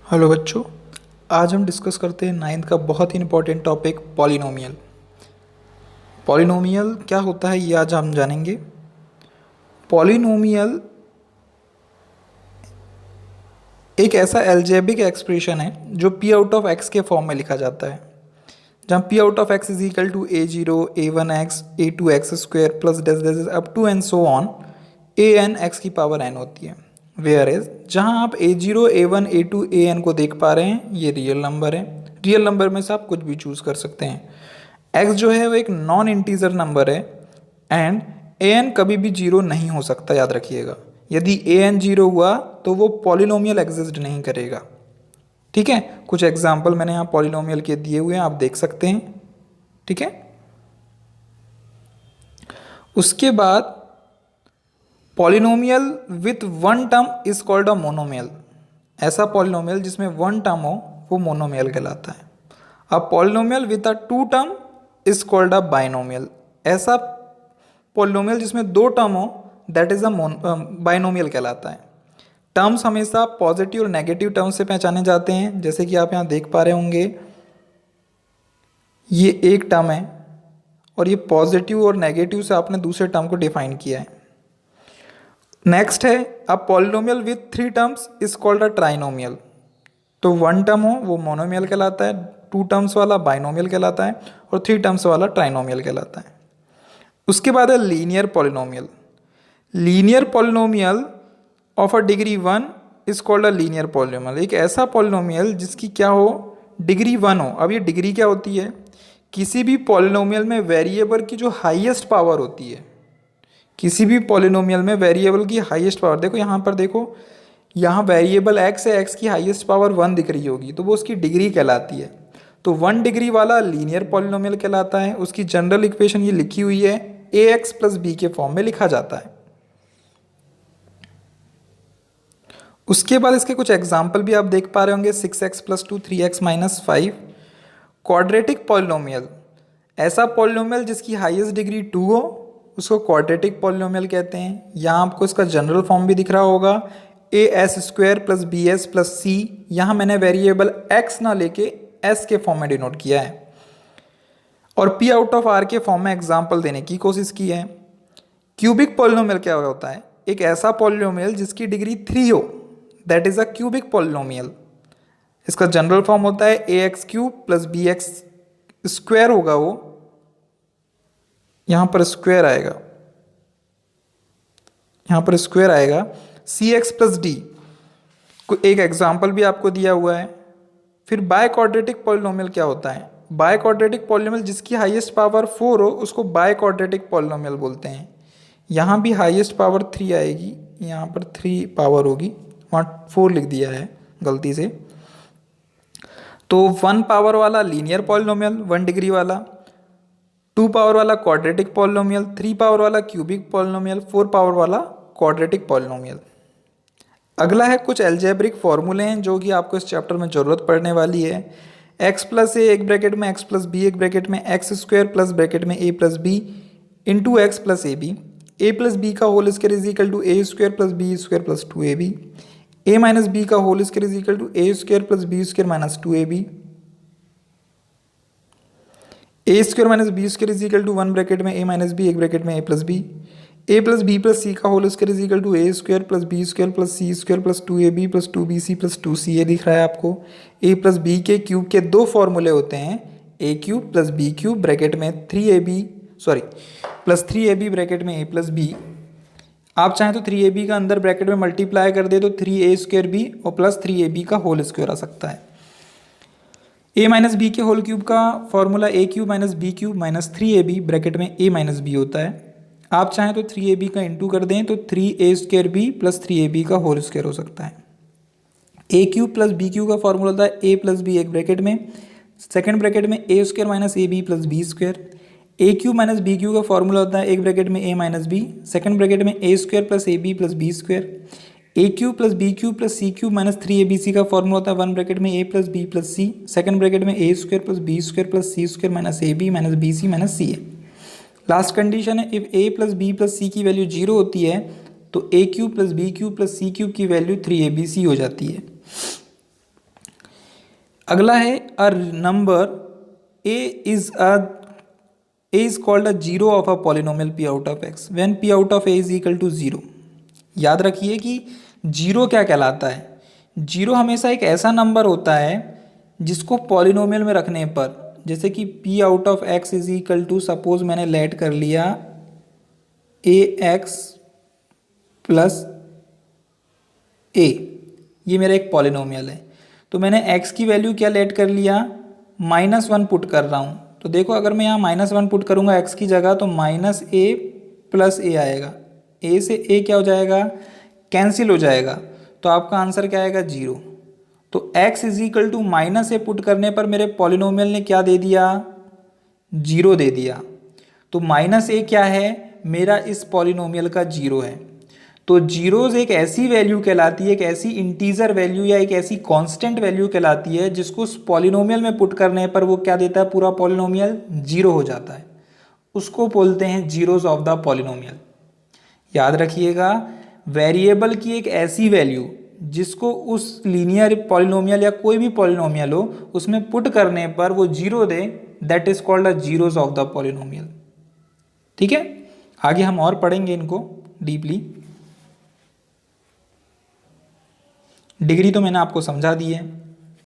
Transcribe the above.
Hello बच्चों, आज हम डिस्कस करते हैं नाइन्थ का बहुत ही इंपॉर्टेंट टॉपिक पॉलिनोमियल। पॉलिनोमियल क्या होता है ये आज हम जानेंगे। पॉलिनोमियल एक ऐसा एल्जेब्रिक एक्सप्रेशन है जो पी आउट ऑफ एक्स के फॉर्म में लिखा जाता है, जहाँ P out of X is equal to A0 A1x A2x square plus dash dash up to and so on an x की पावर n होती है। वेयर एज जहाँ आप A0 A1 A2 an को देख पा रहे हैं, ये रियल नंबर है। रियल नंबर में से आप कुछ भी चूज कर सकते हैं। x जो है वो एक नॉन इंटीजर नंबर है एंड an कभी भी जीरो नहीं हो सकता, याद रखिएगा। यदि an जीरो हुआ तो वो पॉलिनोमियल एग्जिस्ट नहीं करेगा। ठीक है, कुछ एग्जाम्पल मैंने यहाँ पॉलिनोमियल के दिए हुए हैं, आप देख सकते हैं। ठीक है, उसके बाद polynomial with one term is called a monomial. ऐसा पॉलिनोमियल जिसमें वन टर्म हो वो मोनोमियल कहलाता है। अब polynomial with a two term is called a binomial. ऐसा पॉलिनोमियल जिसमें दो टर्म हो दैट इज अ बाइनोमियल कहलाता है। टर्म्स हमेशा पॉजिटिव और नेगेटिव टर्म्स से पहचाने जाते हैं, जैसे कि आप यहाँ देख पा रहे होंगे, ये एक टर्म है और ये पॉजिटिव और नेगेटिव से आपने दूसरे टर्म को डिफाइन किया है। नेक्स्ट है a polynomial with three terms is called a trinomial. तो वन टर्म हो वो मोनोमियल कहलाता है, टू टर्म्स वाला बाइनोमियल कहलाता है और थ्री टर्म्स वाला ट्राइनोमियल कहलाता है। उसके बाद है linear polynomial. Linear polynomial of a degree one is called a linear polynomial. एक ऐसा पॉलिनोमियल जिसकी क्या हो, डिग्री वन हो। अब ये डिग्री क्या होती है, किसी भी पॉलिनोमियल में वेरिएबल की जो हाईएस्ट पावर होती है, किसी भी पॉलिनोमियल में वेरिएबल की हाईएस्ट पावर, देखो यहाँ पर देखो, यहाँ वेरिएबल एक्स है, एक्स की हाईएस्ट पावर वन दिख रही होगी तो वो उसकी डिग्री कहलाती है। तो वन डिग्री वाला लीनियर पॉलिनोमियल कहलाता है। उसकी जनरल इक्वेशन ये लिखी हुई है, ax प्लस बी के फॉर्म में लिखा जाता है। उसके बाद इसके कुछ एग्जाम्पल भी आप देख पा रहे होंगे, 6x plus two 3x minus 5। Quadratic polynomial, ऐसा पॉलिनोमियल जिसकी हाईएस्ट डिग्री टू हो उसको क्वाड्रेटिक पॉलिनोमियल कहते हैं। यहाँ आपको इसका जनरल फॉर्म भी दिख रहा होगा, as square plus B S plus C. यहाँ मैंने वेरिएबल x ना लेके s के फॉर्म में डिनोट किया है और p आउट ऑफ r के फॉर्म में एग्जाम्पल देने की कोशिश की है। क्यूबिक पॉलिनोमियल क्या होता है, एक ऐसा पॉलिनोमियल जिसकी डिग्री थ्री हो, that is a cubic polynomial. इसका जनरल फॉर्म होता है ax cube plus B X square होगा, वो यहां पर स्क्वायर आएगा, यहां पर स्क्वायर आएगा, सी एक्स प्लस डी। एक एग्जाम्पल भी आपको दिया हुआ है। फिर बाय क्वाड्रेटिक पॉलिनोमियल क्या होता है, बाय क्वाड्रेटिक पॉलिनोमियल जिसकी हाईएस्ट पावर फोर हो उसको बाय क्वाड्रेटिक पॉलिनोमियल बोलते हैं। यहाँ भी हाईएस्ट पावर थ्री आएगी, यहाँ पर थ्री पावर होगी, वहाँ फोर लिख दिया है गलती से। तो वन पावर वाला लीनियर पॉलिनोमियल वन डिग्री वाला, टू पावर वाला क्वाड्रेटिक पॉलिनोमियल, थ्री पावर वाला क्यूबिक पॉलिनोमियल, फोर पावर वाला क्वाड्रेटिक पॉलिनोमियल। अगला है कुछ एल्जेब्रिक फॉर्मूले हैं जो कि आपको इस चैप्टर में ज़रूरत पड़ने वाली है। एक्स प्लस ए एक ब्रैकेट में, एक्स प्लस बी एक ब्रैकेट में, एक्स स्क्वायर प्लस ब्रैकेट में a plus b into x plus a plus b का whole square is equal to a square plus b square plus two a minus b का whole square is equal to a square plus b square minus two a square minus b square is equal to one bracket में ए minus b एक bracket में a plus b plus c का whole square is equal to a square plus b square plus c square plus two a b plus two b c plus two c a दिख रहा है आपको। A plus b के cube के दो फॉर्मूले होते हैं, a cube plus b cube bracket में plus three A B bracket में ए प्लस बी। आप चाहें तो थ्री ए बी का अंदर ब्रैकेट में मल्टीप्लाई कर दे तो थ्री ए स्क्वायर बी और प्लस थ्री ए बी का होल स्क्वायर आ सकता है। ए माइनस बी के होल क्यूब का formula A cube minus B cube minus three A B bracket में ए माइनस बी होता है। आप चाहें तो थ्री ए बी का इंटू कर दें तो three A square B plus three A B का होल स्क्वायर हो सकता है। A cube plus b cube का फॉर्मूला होता है ए प्लस बी एक ब्रैकेट में, सेकंड ब्रैकेट में a square minus a b plus b square. A cube minus B cube का फॉर्मूला होता है एक ब्रैकेट में ए माइनस बी, सेकंड ब्रैकेट में a square plus a b plus b square. A cube plus b cube plus c cube minus three A b c का formula होता है one bracket में a plus b plus c, second bracket में a square plus b square plus c square minus a b minus b c minus c a. Last condition है, if a plus b plus c की value zero होती है तो a cube plus b cube plus c cube की value three ए b c हो जाती है। अगला है a number a is called a zero of a polynomial P out of X when P out of A is equal to zero. याद रखिए कि zero क्या कहलाता है। जीरो हमेशा एक ऐसा नंबर होता है जिसको पॉलिनोमियल में रखने पर, जैसे कि P out of X is equal to, suppose मैंने लेट कर लिया ए एक्स प्लस ए, ये मेरा एक पॉलिनोमियल है। तो मैंने x की वैल्यू क्या लेट कर लिया, -1 पुट कर रहा हूँ। तो देखो अगर मैं यहाँ -1 पुट करूँगा x की जगह तो -a प्लस a आएगा। a से a क्या हो जाएगा, कैंसिल हो जाएगा। तो आपका आंसर क्या आएगा, 0। तो x is equal to -a put करने पर मेरे पॉलिनोमियल ने क्या दे दिया, 0 दे दिया। तो -a क्या है, मेरा इस पॉलिनोमियल का 0 है। तो जीरोज एक ऐसी वैल्यू कहलाती है, एक ऐसी इंटीजर वैल्यू या एक ऐसी कांस्टेंट वैल्यू कहलाती है जिसको उस पॉलिनोमियल में पुट करने पर वो क्या देता है, पूरा पॉलिनोमियल 0 हो जाता है। उसको बोलते हैं जीरोज ऑफ द पॉलिनोमियल। याद रखिएगा, वेरिएबल की एक ऐसी वैल्यू जिसको उस लीनियर पॉलिनोमियल या कोई भी पॉलिनोमियल हो उसमें पुट करने पर वो 0 दे, that is called a zeros of the polynomial. ठीक है, आगे हम और पढ़ेंगे इनको डीपली। डिग्री तो मैंने आपको समझा दी है।